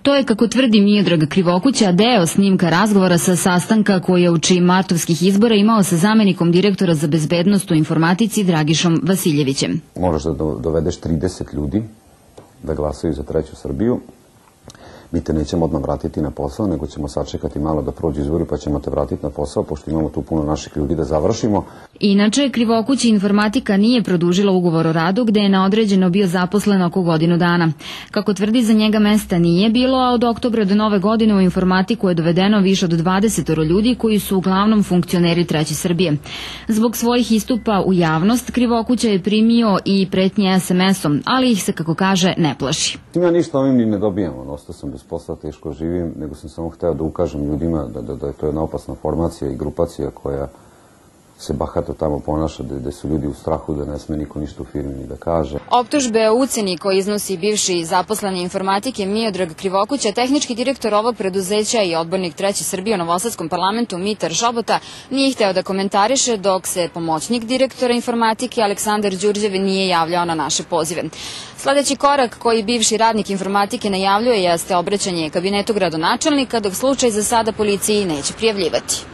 To je, kako tvrdi Miodrag Krivokuća, deo snimka razgovora sa sastanka koji je uoči martovskih izbora imao sa zamenikom direktora za bezbednost u informatici Dragišom Vasiljevićem. Moraš da dovedeš 30 ljudi da glasaju za Treću Srbiju. Mi te nećemo odmah vratiti na posao, nego ćemo sačekati malo da prođu izbori pa ćemo te vratiti na posao, pošto imamo tu puno naših ljudi da završimo. Inače, Krivokući informatika nije produžila ugovor o radu, gde je na određeno bio zaposlen oko godinu dana. Kako tvrdi, za njega mesta nije bilo, a od oktobra do nove godine u informatiku je dovedeno više od 20 ljudi koji su uglavnom funkcioneri Treće Srbije. Zbog svojih istupa u javnost, Krivokuća je primio i pretnje SMS-om, ali ih se, kako kaže, ne plaši. Ja ništa ovim ni ne dobijam, ostao sam bez posla, teško živim, nego sam samo hteo da ukažem ljudima da je to jedna opasna formacija i grupacija koja se bahato tamo ponaša, da su ljudi u strahu, da ne sme niko ništa u firmi ni da kaže. Optužbe o uceni koji iznosi bivši zaposleni informatike Miodrag Krivokuća, tehnički direktor ovog preduzeća i odbornik Treće Srbije u Novosadskom parlamentu Mitar Šobota, nije hteo da komentariše, dok se pomoćnik direktora informatike Aleksandar Đurđev nije javljao na naše pozive. Sledeći korak koji bivši radnik informatike najavljuje jeste obraćanje kabinetu gradonačelnika, dok slučaj za sada policiji neće prijavljivati.